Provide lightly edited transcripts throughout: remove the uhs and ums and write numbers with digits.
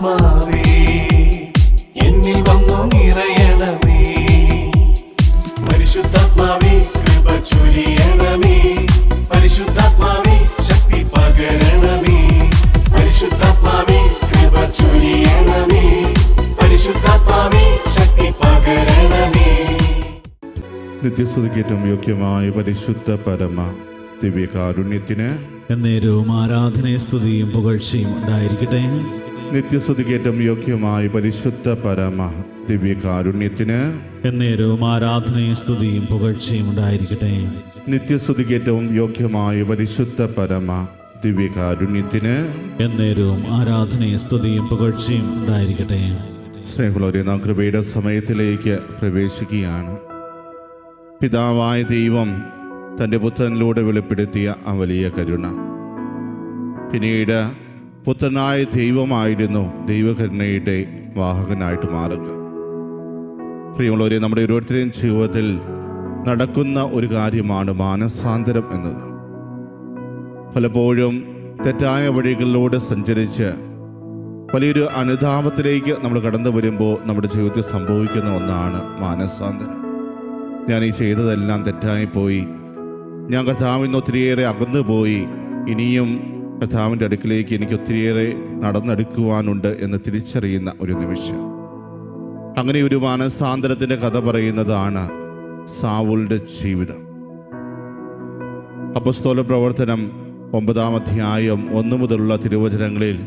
പരിശുദ്ധാത്മാവേ എന്നിൽ വന്നു നിറയണമേ. പരിശുദ്ധാത്മാവേ കൃപ ചൊരിയണമേ. പരിശുദ്ധാത്മാവേ ശക്തി പകരണമേ. പരിശുദ്ധാത്മാവേ കൃപ ചൊരിയണമേ. പരിശുദ്ധാത്മാവേ ശക്തി പകരണമേ. നിത്യസ്തുതിക്കേറ്റം യോഗ്യമായ പരിശുദ്ധ പരമ ദിവ്യകാരുണ്യത്തിന് എന്നേരവും ആരാധനയും സ്തുതിയും പുകഴ്ചയും ഉണ്ടായിരിക്കട്ടെ. നിത്യസ്തുതിക്കേറ്റം യോഗ്യമായ പരിശുദ്ധ പരമ ദിവ്യകാരുണ്യത്തിന് എന്നേരവും ആരാധനയും സ്തുതിയും പുകഴ്ചയും ഉണ്ടായിരിക്കട്ടെ. നിത്യസ്തുതിക്കേറ്റവും യോഗ്യമായ പരിശുദ്ധ പരമ ദിവ്യകാരുണ്യത്തിന് എന്നേരവും ആരാധനയും സ്തുതിയും പുകഴ്ചയും ഉണ്ടായിരിക്കട്ടെ. സ്നേഹമുള്ളവരെ, നാം കൃപയുടെ സമയത്തിലേക്ക് പ്രവേശിക്കുകയാണ്. പിതാവായ ദൈവം തൻ്റെ പുത്രനിലൂടെ വെളിപ്പെടുത്തിയ ആ വലിയ കരുണ, പിന്നീട് പുത്രനായ ദൈവമായിരുന്നു ദൈവകരുണയുടെ വാഹകനായിട്ട് മാറുക. പ്രിയമുള്ളവരെ, നമ്മുടെ ഓരോരുത്തരുടെയും ജീവിതത്തിൽ നടക്കുന്ന ഒരു കാര്യമാണ് മാനസാന്തരം എന്നത്. പലപ്പോഴും തെറ്റായ വഴികളിലൂടെ സഞ്ചരിച്ച് വലിയൊരു അനുതാപത്തിലേക്ക് നമ്മൾ കടന്നു വരുമ്പോൾ നമ്മുടെ ജീവിതത്തിൽ സംഭവിക്കുന്ന ഒന്നാണ് മാനസാന്തരം. ഞാൻ ഈ ചെയ്തതെല്ലാം തെറ്റായിപ്പോയി, ഞാൻ കർത്താവിൽ നിന്ന് ഒത്തിരിയേറെ അകന്നുപോയി, ഇനിയും കർത്താവിൻ്റെ അടുക്കിലേക്ക് എനിക്ക് ഒത്തിരിയേറെ നടന്നെടുക്കുവാനുണ്ട് എന്ന് തിരിച്ചറിയുന്ന ഒരു നിമിഷം. അങ്ങനെ ഒരു മാനസാന്തരത്തിൻ്റെ കഥ പറയുന്നതാണ് സാവൂളിൻ്റെ ജീവിതം. അപ്പോസ്തല പ്രവർത്തനം 9-ാം അധ്യായം 1 മുതലുള്ള തിരുവചനങ്ങളിൽ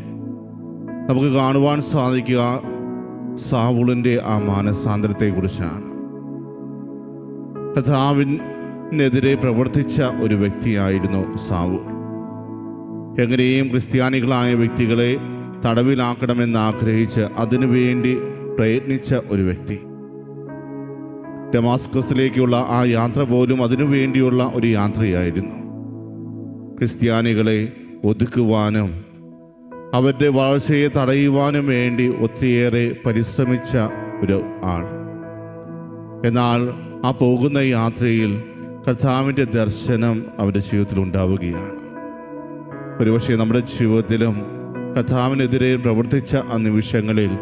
നമുക്ക് കാണുവാൻ സാധിക്കുക സാവൂളിൻ്റെ ആ മാനസാന്തരത്തെക്കുറിച്ചാണ്. കർത്താവിനെതിരെ പ്രവർത്തിച്ച ഒരു വ്യക്തിയായിരുന്നു സാവൂൾ. എങ്ങനെയും ക്രിസ്ത്യാനികളായ വ്യക്തികളെ തടവിലാക്കണമെന്ന് ആഗ്രഹിച്ച് അതിനുവേണ്ടി പ്രയത്നിച്ച ഒരു വ്യക്തി. ഡമാസ്കസിലേക്കുള്ള ആ യാത്ര പോലും അതിനുവേണ്ടിയുള്ള ഒരു യാത്രയായിരുന്നു. ക്രിസ്ത്യാനികളെ ഒതുക്കുവാനും അവരുടെ വളർച്ചയെ തടയുവാനും വേണ്ടി ഒത്തിരിയേറെ പരിശ്രമിച്ച ഒരു ആൾ. എന്നാൽ ആ പോകുന്ന യാത്രയിൽ കർത്താവിൻ്റെ ദർശനം അവൻ്റെ ജീവിതത്തിൽ ഉണ്ടാവുകയാണ്. ഒരുപക്ഷെ നമ്മുടെ ജീവിതത്തിലും കർത്താവിനെതിരെ പ്രവർത്തിച്ച ആ നിമിഷങ്ങളിൽ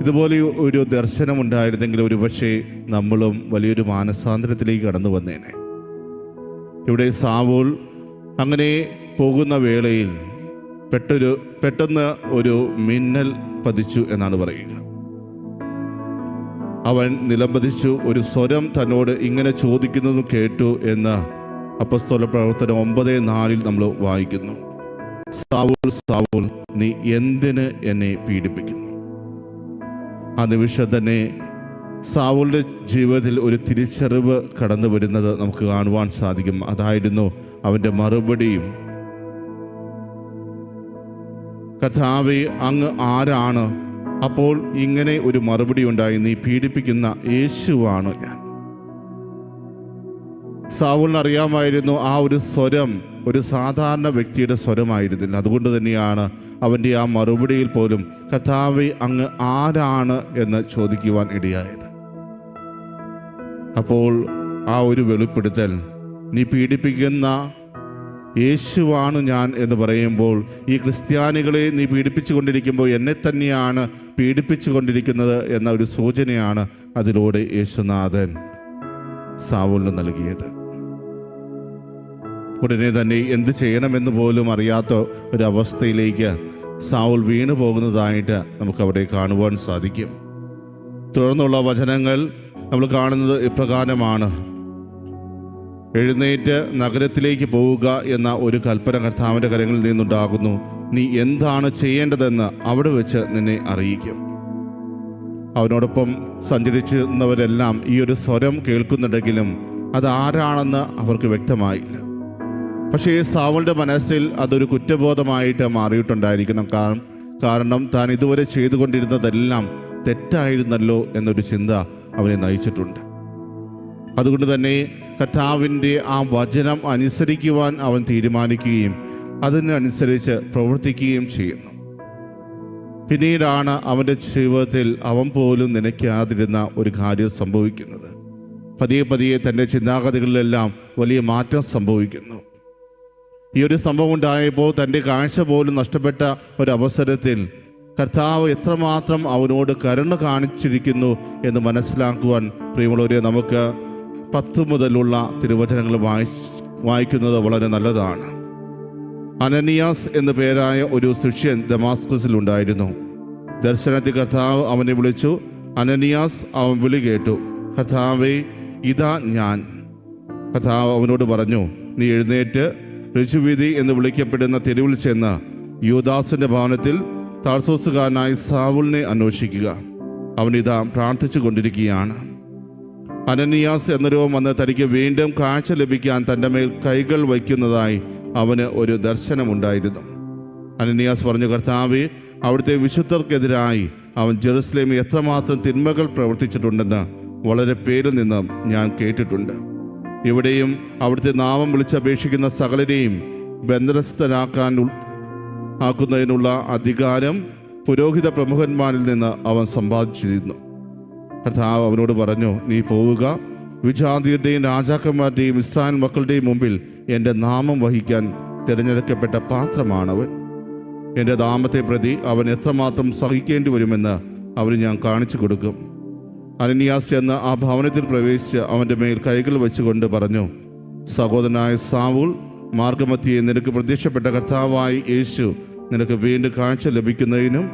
ഇതുപോലെ ഒരു ദർശനം ഉണ്ടായിരുന്നെങ്കിൽ ഒരുപക്ഷെ നമ്മളും വലിയൊരു മാനസാന്തരത്തിലേക്ക് കടന്നു വന്നേനെ. ഇവിടെ സാവൂൾ അങ്ങനെ പോകുന്ന വേളയിൽ പെട്ടെന്ന് ഒരു മിന്നൽ പതിച്ചു എന്നാണ് പറയുക. അവൻ നിലംപതിച്ചു. ഒരു സ്വരം തന്നോട് ഇങ്ങനെ ചോദിക്കുന്നതും കേട്ടു എന്ന് അപ്പോസ്തല പ്രവർത്തനം 9:4 നമ്മൾ വായിക്കുന്നു. സാവൂൾ സാവൂൾ, നീ എന്തിന് എന്നെ പീഡിപ്പിക്കുന്നു? ആ നിമിഷം തന്നെ സാവൂളിൻ്റെ ജീവിതത്തിൽ ഒരു തിരിച്ചറിവ് കടന്നു വരുന്നത് നമുക്ക് കാണുവാൻ സാധിക്കും. അതായിരുന്നു അവൻ്റെ മറുപടിയും. കർത്താവേ, അങ്ങ് ആരാണ്? അപ്പോൾ ഇങ്ങനെ ഒരു മറുപടി ഉണ്ടായി, നീ പീഡിപ്പിക്കുന്ന യേശുവാണ് ഞാൻ. സാവൂളിന് അറിയാമായിരുന്നു ആ ഒരു സ്വരം ഒരു സാധാരണ വ്യക്തിയുടെ സ്വരമായിരുന്നില്ല. അതുകൊണ്ട് തന്നെയാണ് അവൻ്റെ ആ മറുപടിയിൽ പോലും കർത്താവേ, അങ്ങ് ആരാണ് എന്ന് ചോദിക്കുവാൻ ഇടയായത്. അപ്പോൾ ആ ഒരു വെളിപ്പെടുത്തൽ, നീ പീഡിപ്പിക്കുന്ന യേശുവാണ് ഞാൻ എന്ന് പറയുമ്പോൾ, ഈ ക്രിസ്ത്യാനികളെ നീ പീഡിപ്പിച്ചു കൊണ്ടിരിക്കുമ്പോൾ എന്നെ തന്നെയാണ് പീഡിപ്പിച്ചു കൊണ്ടിരിക്കുന്നത് എന്ന ഒരു സൂചനയാണ് അതിലൂടെ യേശുനാഥൻ സാവൂളിന് നൽകിയത്. ഉടനെ തന്നെ എന്ത് ചെയ്യണമെന്ന് പോലും അറിയാത്ത ഒരവസ്ഥയിലേക്ക് സാവൂൾ വീണു പോകുന്നതായിട്ട് നമുക്കവിടെ കാണുവാൻ സാധിക്കും. തുടർന്നുള്ള വചനങ്ങൾ നമ്മൾ കാണുന്നത് ഇപ്രകാരമാണ്: എഴുന്നേറ്റ് നഗരത്തിലേക്ക് പോവുക എന്ന ഒരു കൽപ്പന കർത്താവിൻ്റെ കരങ്ങളിൽ നിന്നുണ്ടാകുന്നു. നീ എന്താണ് ചെയ്യേണ്ടതെന്ന് അവിടെ വെച്ച് നിന്നെ അറിയിക്കും. അവനോടൊപ്പം സഞ്ചരിച്ചിരുന്നവരെല്ലാം ഈ ഒരു സ്വരം കേൾക്കുന്നുണ്ടെങ്കിലും അതാരാണെന്ന് അവർക്ക് വ്യക്തമായില്ല. പക്ഷേ സാവൂളിൻ്റെ മനസ്സിൽ അതൊരു കുറ്റബോധമായിട്ട് മാറിയിട്ടുണ്ടായിരിക്കണം. കാരണം താൻ ഇതുവരെ ചെയ്തുകൊണ്ടിരുന്നതെല്ലാം തെറ്റായിരുന്നല്ലോ എന്നൊരു ചിന്ത അവനെ നയിച്ചിട്ടുണ്ട്. അതുകൊണ്ട് തന്നെ കർത്താവിൻ്റെ ആ വചനം അനുസരിക്കുവാൻ അവൻ തീരുമാനിക്കുകയും അതിനനുസരിച്ച് പ്രവർത്തിക്കുകയും ചെയ്യുന്നു. പിന്നീടാണ് അവൻ്റെ ജീവിതത്തിൽ അവൻ പോലും നനയ്ക്കാതിരുന്ന ഒരു കാര്യം സംഭവിക്കുന്നത്. പതിയെ തൻ്റെ ചിന്താഗതികളിലെല്ലാം വലിയ മാറ്റം സംഭവിക്കുന്നു. ഈ ഒരു സംഭവം ഉണ്ടായപ്പോൾ തൻ്റെ കാഴ്ച പോലും നഷ്ടപ്പെട്ട ഒരവസരത്തിൽ കർത്താവ് എത്രമാത്രം അവനോട് കരുണ കാണിച്ചിരിക്കുന്നു എന്ന് മനസ്സിലാക്കുവാൻ പ്രിയമുള്ളവരെ നമുക്ക് 10 മുതലുള്ള തിരുവചനങ്ങൾ വായിക്കുന്നത് വളരെ നല്ലതാണ്. അനനിയാസ് എന്നു പേരായ ഒരു ശിഷ്യൻ ദമാസ്കസിലുണ്ടായിരുന്നു. ദർശനത്തിൽ കർത്താവ് അവനെ വിളിച്ചു. അനനിയാസ്, അവൻ വിളി കേട്ടു, കർത്താവേ, ഇതാ ഞാൻ. കർത്താവ് അവനോട് പറഞ്ഞു, നീ എഴുന്നേറ്റ് ഋഷുവീതി എന്ന് വിളിക്കപ്പെടുന്ന തെരുവിൽ ചെന്ന് യൂദാസിന്റെ ഭവനത്തിൽ താർസോസുകാരനായ സാവുലിനെ അന്വേഷിക്കുക. അവനിതാ പ്രാർത്ഥിച്ചു കൊണ്ടിരിക്കുകയാണ്. അനനിയാസ് എന്നൊരുവൻ വന്ന് തനിക്ക് വീണ്ടും കാഴ്ച ലഭിക്കാൻ തൻ്റെ മേൽ കൈകൾ വയ്ക്കുന്നതായി അവന് ഒരു ദർശനമുണ്ടായിരുന്നു. അനനിയാസ് പറഞ്ഞു, കർത്താവേ, അവിടുത്തെ വിശുദ്ധർക്കെതിരായി അവൻ ജെറുസലേമിൽ എത്രമാത്രം തിന്മകൾ പ്രവർത്തിച്ചിട്ടുണ്ടെന്ന് വളരെ പേരിൽ നിന്ന് ഞാൻ കേട്ടിട്ടുണ്ട്. ഇവിടെയും അവിടുത്തെ നാമം വിളിച്ചപേക്ഷിക്കുന്ന സകലരെയും ബന്ധനസ്ഥരാക്കുന്നതിനുള്ള അധികാരം പുരോഹിത പ്രമുഖന്മാരിൽ നിന്ന് അവൻ സമ്പാദിച്ചിരുന്നു. കർത്താവ് അവനോട് പറഞ്ഞു, നീ പോവുക, വിജാതിയരുടെയും രാജാക്കന്മാരുടെയും ഇസ്രായേൽ മക്കളുടെയും മുമ്പിൽ എൻ്റെ നാമം വഹിക്കാൻ തിരഞ്ഞെടുക്കപ്പെട്ട പാത്രമാണവൻ. എൻ്റെ നാമത്തെ പ്രതി അവൻ എത്രമാത്രം സഹിക്കേണ്ടി വരുമെന്ന് അവന് ഞാൻ കാണിച്ചു കൊടുക്കും. അനനിയാസ് എന്ന് ആ ഭവനത്തിൽ പ്രവേശിച്ച് അവൻ്റെ മേൽ കൈകൾ വെച്ചുകൊണ്ട് പറഞ്ഞു, സഹോദരനായ സാവൂൾ, മാർഗമധ്യേ നിനക്ക് പ്രത്യക്ഷപ്പെട്ട കർത്താവായ യേശു നിനക്ക് വീണ്ടും കാഴ്ച ലഭിക്കുന്നതിനും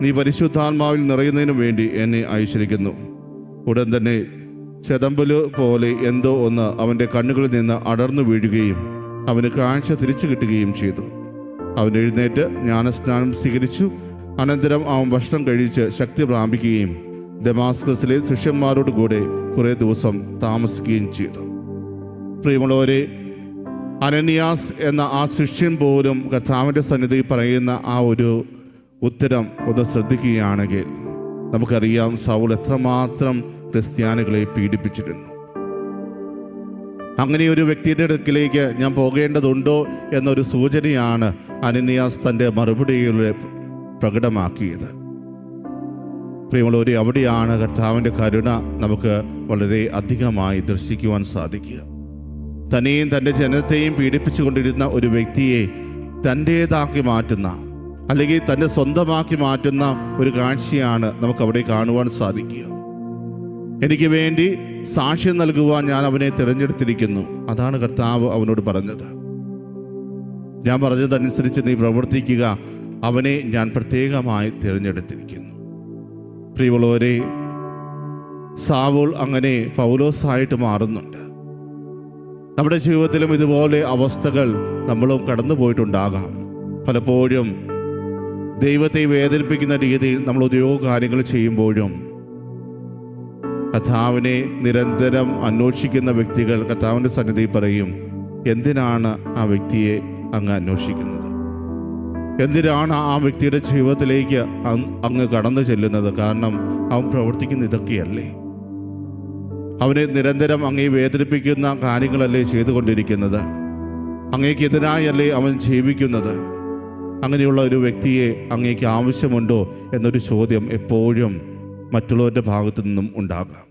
നീ പരിശുദ്ധാത്മാവിൽ നിറയുന്നതിനും വേണ്ടി എന്നെ അയച്ചിരിക്കുന്നു. ഉടൻ തന്നെ ചെതമ്പല് പോലെ എന്തോ ഒന്ന് അവൻ്റെ കണ്ണുകളിൽ നിന്ന് അടർന്നു വീഴുകയും അവന് കാഴ്ച തിരിച്ചു കിട്ടുകയും ചെയ്തു. അവൻ എഴുന്നേറ്റ് ജ്ഞാനസ്നാനം സ്വീകരിച്ചു. അനന്തരം അവൻ ഭക്ഷണം കഴിച്ച് ശക്തി പ്രാപിക്കുകയും ദമാസ്കസിലെ ശിഷ്യന്മാരോട് കൂടെ കുറേ ദിവസം താമസിക്കുകയും ചെയ്തു. പ്രിയമുള്ളവരെ, അനനിയാസ് എന്ന ആ ശിഷ്യൻ പോലും കർത്താവിൻ്റെ സന്നിധിയിൽ പറയുന്ന ആ ഒരു ഉത്തരം ഒന്ന് ശ്രദ്ധിക്കുകയാണെങ്കിൽ നമുക്കറിയാം സൗൾ എത്രമാത്രം ക്രിസ്ത്യാനികളെ പീഡിപ്പിച്ചിരുന്നു. അങ്ങനെ ഒരു വ്യക്തിയുടെ അടുക്കിലേക്ക് ഞാൻ പോകേണ്ടതുണ്ടോ എന്നൊരു സൂചനയാണ് അനനിയാസ് തൻ്റെ മറുപടിയിലൂടെ പ്രകടമാക്കിയത്. പ്രിയമുള്ളവരെ, അവിടെയാണ് കർത്താവിൻ്റെ കരുണ നമുക്ക് വളരെ അധികമായി ദർശിക്കുവാൻ സാധിക്കുക. തന്നെയും തൻ്റെ ജനത്തെയും പീഡിപ്പിച്ചുകൊണ്ടിരുന്ന ഒരു വ്യക്തിയെ തൻ്റേതാക്കി മാറ്റുന്ന, അല്ലെങ്കിൽ തന്നെ സ്വന്തമാക്കി മാറ്റുന്ന ഒരു കാഴ്ചയാണ് നമുക്കവിടെ കാണുവാൻ സാധിക്കുക. എനിക്ക് വേണ്ടി സാക്ഷ്യം നൽകുവാൻ ഞാൻ അവനെ തിരഞ്ഞെടുത്തിരിക്കുന്നു. അതാണ് കർത്താവ് അവനോട് പറഞ്ഞത്. ഞാൻ പറഞ്ഞതനുസരിച്ച് നീ പ്രവർത്തിക്കുക, അവനെ ഞാൻ പ്രത്യേകമായി തിരഞ്ഞെടുത്തിരിക്കുന്നു. പ്രിയമുള്ളവരെ, സാവൂൾ അങ്ങനെ പൗലോസായിട്ട് മാറുന്നുണ്ട്. നമ്മുടെ ജീവിതത്തിലും ഇതുപോലെ അവസ്ഥകൾ നമ്മളും കടന്നു പോയിട്ടുണ്ടാകാം. പലപ്പോഴും ദൈവത്തെ വേദനിപ്പിക്കുന്ന രീതിയിൽ നമ്മൾ ഓരോ കാര്യങ്ങൾ ചെയ്യുമ്പോഴും കർത്താവിനെ നിരന്തരം അന്വേഷിക്കുന്ന വ്യക്തികൾ കർത്താവിൻ്റെ സന്നിധിയിൽ പറയും, എന്തിനാണ് ആ വ്യക്തിയെ അങ്ങ് അന്വേഷിക്കുന്നത്? എന്തിനാണ് ആ വ്യക്തിയുടെ ജീവിതത്തിലേക്ക് അങ്ങ് കടന്നു ചെല്ലുന്നത്? കാരണം അവൻ പ്രവർത്തിക്കുന്ന ഇതൊക്കെയല്ലേ? അവനെ നിരന്തരം അങ്ങേ വേദനിപ്പിക്കുന്ന കാര്യങ്ങളല്ലേ ചെയ്തുകൊണ്ടിരിക്കുന്നത്? അങ്ങേക്കെതിരായല്ലേ അവൻ ജീവിക്കുന്നത്? അങ്ങനെയുള്ള ഒരു വ്യക്തിയെ അങ്ങേക്ക് ആവശ്യമുണ്ടോ എന്നൊരു ചോദ്യം എപ്പോഴും മറ്റുള്ളവരുടെ ഭാഗത്തു നിന്നും ഉണ്ടാകാം.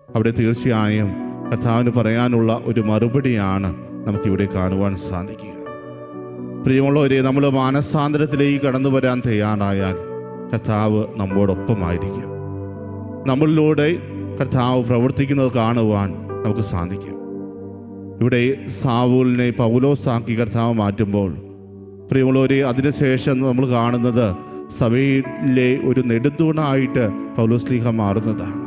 അവിടെ തീർച്ചയായും കർത്താവിന് പറയാനുള്ള ഒരു മറുപടിയാണ് നമുക്കിവിടെ കാണുവാൻ സാധിക്കുക. പ്രിയമുള്ളവരെ, നമ്മൾ മാനസാന്തരത്തിലേക്ക് കടന്നു വരാൻ തയ്യാറായാൽ കർത്താവ് നമ്മോടൊപ്പമായിരിക്കും. നമ്മളിലൂടെ കർത്താവ് പ്രവർത്തിക്കുന്നത് കാണുവാൻ നമുക്ക് സാധിക്കും. ഇവിടെ സാവൂലിനെ പൗലോസാക്കി കർത്താവ് മാറ്റുമ്പോൾ പ്രിയമുള്ളവരെ, അതിനുശേഷം നമ്മൾ കാണുന്നത് സഭയിലെ ഒരു നെടുന്തൂണായിട്ട് പൗലോസ്ലീഹ മാറുന്നതാണ്.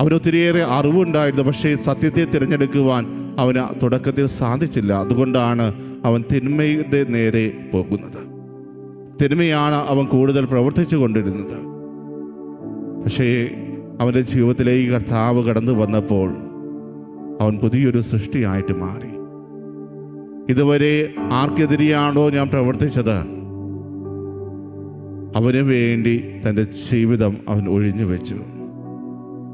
അവനൊത്തിരിയേറെ അറിവുണ്ടായിരുന്നു, പക്ഷേ സത്യത്തെ തിരഞ്ഞെടുക്കുവാൻ അവന് തുടക്കത്തിൽ സാധിച്ചില്ല. അതുകൊണ്ടാണ് അവൻ തിന്മയുടെ നേരെ പോകുന്നത്. തിന്മയാണ് അവൻ കൂടുതൽ പ്രവർത്തിച്ചു കൊണ്ടിരുന്നത്. പക്ഷേ അവൻ്റെ ജീവിതത്തിലേക്ക് കർത്താവ് കടന്നു വന്നപ്പോൾ അവൻ പുതിയൊരു സൃഷ്ടിയായിട്ട് മാറി. ഇതുവരെ ആർക്കെതിരെയാണോ ഞാൻ പ്രവർത്തിച്ചത്, അവന് വേണ്ടി തൻ്റെ ജീവിതം അവൻ ഒഴിഞ്ഞു വെച്ചു.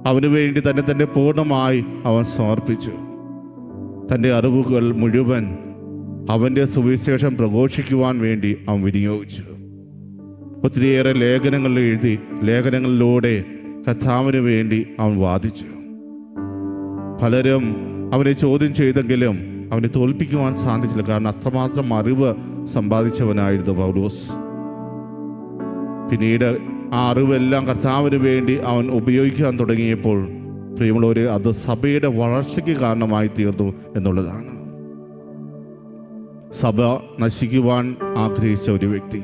അവന് വേണ്ടി തന്നെ പൂർണ്ണമായി അവൻ സമർപ്പിച്ചു. തൻ്റെ അറിവുകൾ മുഴുവൻ അവൻ്റെ സുവിശേഷം പ്രഘോഷിക്കുവാൻ വേണ്ടി അവൻ വിനിയോഗിച്ചു. ഒത്തിരിയേറെ ലേഖനങ്ങൾ എഴുതി, ലേഖനങ്ങളിലൂടെ കർത്താവിന് വേണ്ടി അവൻ വാദിച്ചു. പലരും അവനെ ചോദ്യം ചെയ്തെങ്കിലും അവനെ തോൽപ്പിക്കുവാൻ സാധിച്ചില്ല. കാരണം അത്രമാത്രം അറിവ് സമ്പാദിച്ചവനായിരുന്നു പൗലോസ്. പിന്നീട് ആ അറിവെല്ലാം കർത്താവിന് വേണ്ടി അവൻ ഉപയോഗിക്കാൻ തുടങ്ങിയപ്പോൾ പ്രിയമുള്ളവരെ, അത് സഭയുടെ വളർച്ചയ്ക്ക് കാരണമായി തീർന്നു എന്നുള്ളതാണ്. സഭ നശിക്കുവാൻ ആഗ്രഹിച്ച ഒരു വ്യക്തി,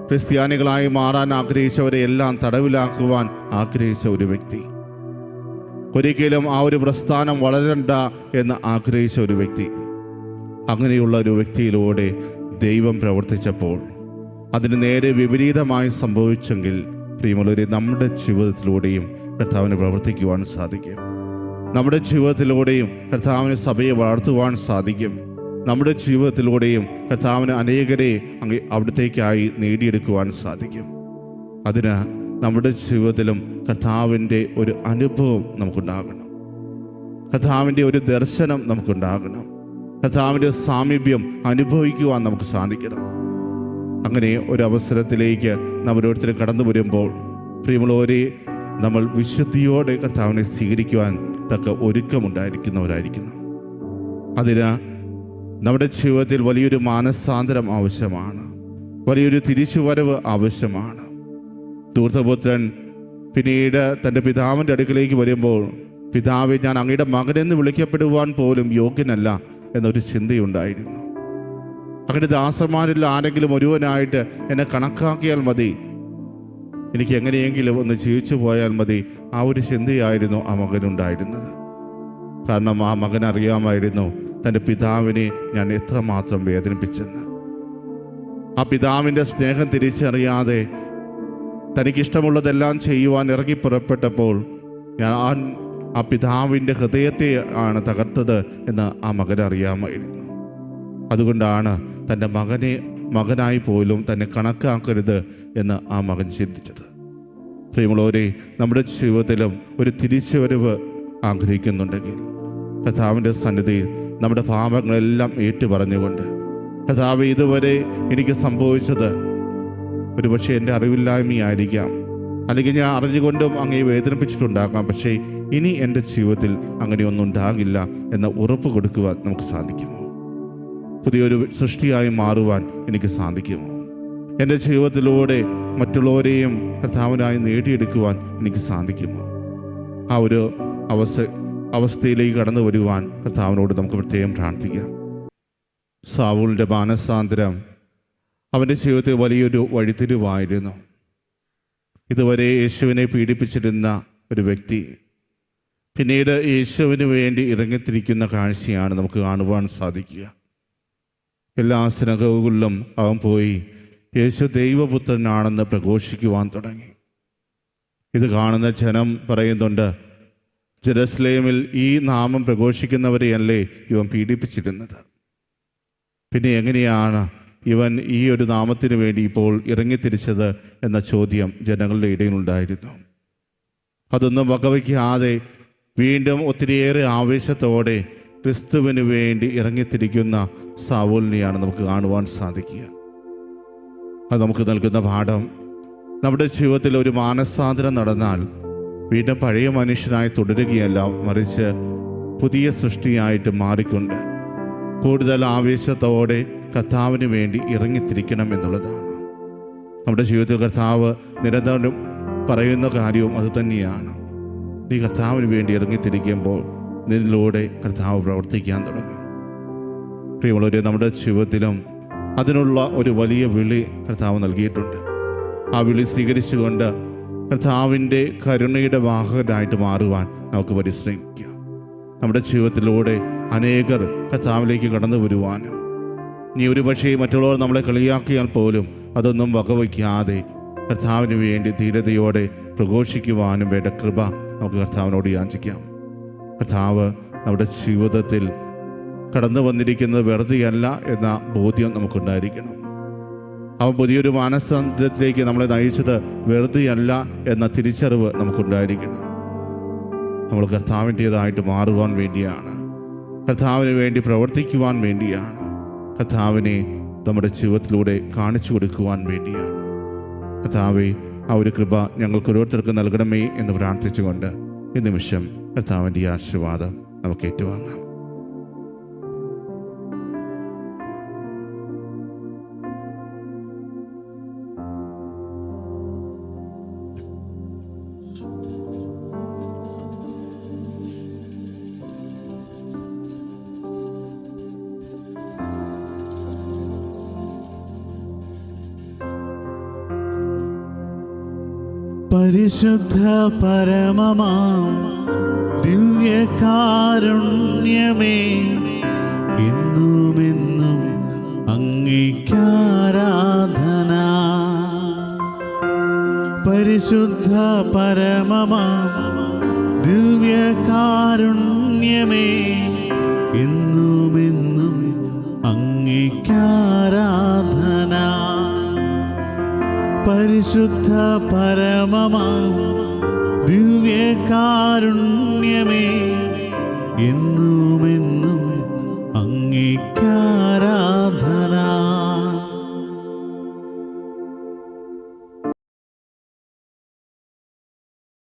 ക്രിസ്ത്യാനികളായി മാറാൻ ആഗ്രഹിച്ചവരെ എല്ലാം തടവിലാക്കുവാൻ ആഗ്രഹിച്ച ഒരു വ്യക്തി, ഒരിക്കലും ആ ഒരു പ്രസ്ഥാനം വളരണ്ട എന്ന് ആഗ്രഹിച്ച ഒരു വ്യക്തി, അങ്ങനെയുള്ള ഒരു വ്യക്തിയിലൂടെ ദൈവം പ്രവർത്തിച്ചപ്പോൾ അതിന് നേരെ വിപരീതമായി സംഭവിച്ചെങ്കിൽ പ്രിയമുള്ളവരെ, നമ്മുടെ ജീവിതത്തിലൂടെയും കർത്താവിന് പ്രവർത്തിക്കുവാൻ സാധിക്കും. നമ്മുടെ ജീവിതത്തിലൂടെയും കർത്താവിന് സഭയെ വളർത്തുവാൻ സാധിക്കും. നമ്മുടെ ജീവിതത്തിലൂടെയും കർത്താവിന് അനേകരെ അവിടത്തേക്കായി നേടിയെടുക്കുവാൻ സാധിക്കും. അതിന് നമ്മുടെ ജീവിതത്തിലും കർത്താവിൻ്റെ ഒരു അനുഭവം നമുക്കുണ്ടാകണം, കർത്താവിൻ്റെ ഒരു ദർശനം നമുക്കുണ്ടാകണം, കർത്താവിൻ്റെ സാമീപ്യം അനുഭവിക്കുവാൻ നമുക്ക് സാധിക്കണം. അങ്ങനെ ഒരു അവസരത്തിലേക്ക് നമ്മൾ ഓരോരുത്തരും കടന്നു വരുമ്പോൾ പ്രിയമുള്ളവരെ, നമ്മൾ വിശുദ്ധിയോടെ കർത്താവിനെ സ്വീകരിക്കുവാൻ തക്ക ഒരുക്കമുണ്ടായിരിക്കുന്നവരായിരിക്കണം. അതിന് നമ്മുടെ ജീവിതത്തിൽ വലിയൊരു മാനസാന്തരം ആവശ്യമാണ്, വലിയൊരു തിരിച്ചുവരവ് ആവശ്യമാണ്. ധൂർത്തപുത്രൻ പിന്നീട് തൻ്റെ പിതാവിൻ്റെ അടുക്കലേക്ക് വരുമ്പോൾ, പിതാവെ, ഞാൻ അങ്ങയുടെ മകനെന്ന് വിളിക്കപ്പെടുവാൻ പോലും യോഗ്യനല്ല എന്നൊരു ചിന്തയുണ്ടായിരുന്നു. അങ്ങയുടെ ദാസന്മാരിൽ ആരെങ്കിലും ഒരുവനായിട്ട് എന്നെ കണക്കാക്കിയാൽ മതി, എനിക്ക് എങ്ങനെയെങ്കിലും ഒന്ന് ജീവിച്ചു പോയാൽ മതി. ആ ഒരു ചിന്തയായിരുന്നു ആ മകനുണ്ടായിരുന്നത്. കാരണം ആ മകൻ അറിയാമായിരുന്നു തൻ്റെ പിതാവിനെ ഞാൻ എത്രമാത്രം വേദനിപ്പിച്ചെന്ന്. ആ പിതാവിൻ്റെ സ്നേഹം തിരിച്ചറിയാതെ തനിക്കിഷ്ടമുള്ളതെല്ലാം ചെയ്യുവാൻ ഇറങ്ങി പുറപ്പെട്ടപ്പോൾ ഞാൻ ആ പിതാവിൻ്റെ ഹൃദയത്തെ ആണ് തകർത്തത് എന്ന് ആ മകൻ അറിയാമായിരുന്നു. അതുകൊണ്ടാണ് തൻ്റെ മകനായി പോലും തന്നെ കണക്കാക്കരുത് എന്ന് ആ മകൻ ചിന്തിച്ചത്. പ്രിയമുള്ളവരെ, നമ്മുടെ ജീവിതത്തിലും ഒരു തിരിച്ചുവരവ് ആഗ്രഹിക്കുന്നുണ്ടെങ്കിൽ കർത്താവിൻ്റെ സന്നിധിയിൽ നമ്മുടെ പാപങ്ങളെല്ലാം ഏറ്റുപറഞ്ഞുകൊണ്ട്, കർത്താവ്, ഇതുവരെ എനിക്ക് സംഭവിച്ചത് ഒരുപക്ഷെ എൻ്റെ അറിവില്ലായ്മയായിരിക്കാം, അല്ലെങ്കിൽ ഞാൻ അറിഞ്ഞുകൊണ്ടും അങ്ങയെ വേദനിപ്പിച്ചിട്ടുണ്ടാകാം, പക്ഷേ ഇനി എൻ്റെ ജീവിതത്തിൽ അങ്ങനെയൊന്നും ഉണ്ടാകില്ല എന്ന ഉറപ്പ് കൊടുക്കുവാൻ നമുക്ക് സാധിക്കുമോ? പുതിയൊരു സൃഷ്ടിയായി മാറുവാൻ എനിക്ക് സാധിക്കുമോ? എൻ്റെ ജീവിതത്തിലൂടെ മറ്റുള്ളവരെയും കർത്താവിനായി നേടിയെടുക്കുവാൻ എനിക്ക് സാധിക്കുമോ? ആ ഒരു അവസ്ഥയിലേക്ക് കടന്നു വരുവാൻ കർത്താവിനോട് നമുക്ക് പ്രത്യേകം പ്രാർത്ഥിക്കാം. സാവൂളിൻ്റെ മാനസാന്തരം അവൻ്റെ ജീവിതത്തിൽ വലിയൊരു വഴിത്തിരിവായിരുന്നു. ഇതുവരെ യേശുവിനെ പീഡിപ്പിച്ചിരുന്ന ഒരു വ്യക്തി പിന്നീട് യേശുവിന് വേണ്ടി ഇറങ്ങിത്തിരിക്കുന്ന കാഴ്ചയാണ് നമുക്ക് കാണുവാൻ സാധിക്കുക. എല്ലാ സിനഗോഗുകളിലും അവൻ പോയി യേശു ദൈവപുത്രനാണെന്ന് പ്രഘോഷിക്കുവാൻ തുടങ്ങി. ഇത് കാണുന്ന ജനം പറയുന്നുണ്ട്, ജെറുസലേമിൽ ഈ നാമം പ്രഘോഷിക്കുന്നവരെയല്ലേ ഇവൻ പീഡിപ്പിച്ചിരുന്നത്? പിന്നെ എങ്ങനെയാണ് ഇവൻ ഈ ഒരു നാമത്തിന് വേണ്ടി ഇപ്പോൾ ഇറങ്ങിത്തിരിച്ചത് എന്ന ചോദ്യം ജനങ്ങളുടെ ഇടയിലുണ്ടായിരുന്നു. അതൊന്നും വകവയ്ക്കാതെ വീണ്ടും ഒത്തിരിയേറെ ആവേശത്തോടെ ക്രിസ്തുവിന് വേണ്ടി ഇറങ്ങിത്തിരിക്കുന്ന സാവൂലിനെയാണ് നമുക്ക് കാണുവാൻ സാധിക്കുക. അത് നമുക്ക് നൽകുന്ന പാഠം, നമ്മുടെ ജീവിതത്തിൽ ഒരു മാനസാന്തരം നടന്നാൽ വീണ്ടും പഴയ മനുഷ്യനായി തുടരുകയല്ല, മറിച്ച് പുതിയ സൃഷ്ടിയായിട്ട് മാറിക്കൊണ്ട് കൂടുതൽ ആവേശത്തോടെ കർത്താവിന് വേണ്ടി ഇറങ്ങിത്തിരിക്കണം എന്നുള്ളതാണ്. നമ്മുടെ ജീവിതത്തിൽ കർത്താവ് നിരന്തരം പറയുന്ന കാര്യവും അതുതന്നെയാണ്. നീ കർത്താവിന് വേണ്ടി ഇറങ്ങിത്തിരിക്കുമ്പോൾ നിന്നിലൂടെ കർത്താവ് പ്രവർത്തിക്കാൻ തുടങ്ങും. പ്രിയമുള്ളവരെ, നമ്മുടെ ജീവിതത്തിലും അതിനുള്ള ഒരു വലിയ വിളി കർത്താവ് നൽകിയിട്ടുണ്ട്. ആ വിളി സ്വീകരിച്ചുകൊണ്ട് കർത്താവിൻ്റെ കരുണയുടെ വാഹകരായിട്ട് മാറുവാൻ നമുക്ക് പരിശ്രമിക്കാം. നമ്മുടെ ജീവിതത്തിലൂടെ അനേകർ കർത്താവിലേക്ക് കടന്നു വരുവാനും, നീ ഒരുപക്ഷേ മറ്റുള്ളവർ നമ്മളെ കളിയാക്കിയാൽ പോലും അതൊന്നും വകവയ്ക്കാതെ കർത്താവിന് വേണ്ടി ധീരതയോടെ പ്രഘോഷിക്കുവാനും വേണ്ട കൃപ നമുക്ക് കർത്താവിനോട് യാചിക്കാം. കർത്താവ് നമ്മുടെ ജീവിതത്തിൽ കടന്നു വന്നിരിക്കുന്നത് വെറുതെയല്ല എന്ന ബോധ്യം നമുക്കുണ്ടായിരിക്കണം. അവൻ പുതിയൊരു മാനസാന്തരത്തിലേക്ക് നമ്മളെ നയിച്ചത് വെറുതെയല്ല എന്ന തിരിച്ചറിവ് നമുക്കുണ്ടായിരിക്കണം. നമ്മൾ കർത്താവിൻ്റേതായിട്ട് മാറുവാൻ വേണ്ടിയാണ്, കർത്താവിന് വേണ്ടി പ്രവർത്തിക്കുവാൻ വേണ്ടിയാണ്, കർത്താവിനെ നമ്മുടെ ജീവിതത്തിലൂടെ കാണിച്ചു കൊടുക്കുവാൻ വേണ്ടിയാണ്. കർത്താവെ, ആ ഒരു കൃപ ഞങ്ങൾക്ക് ഓരോരുത്തർക്ക് നൽകണമേ എന്ന് പ്രാർത്ഥിച്ചുകൊണ്ട് ഈ നിമിഷം കർത്താവിൻ്റെ ആശീർവാദം നമുക്ക് ഏറ്റുവാങ്ങാം. പരിശുദ്ധ പരമമാം ദിവ്യകാരുണ്യമേ, എന്നുമെന്നും അങ്ങേക്കാരാധന. പരിശുദ്ധ പരമമാം ദിവ്യകാരുണ്യമേ, എന്നുമെന്നും അങ്ങേക്കാരാധന. പരിശുദ്ധ പരമമാം ദിവ്യകാരുണ്യമേ, എന്നുമെന്നും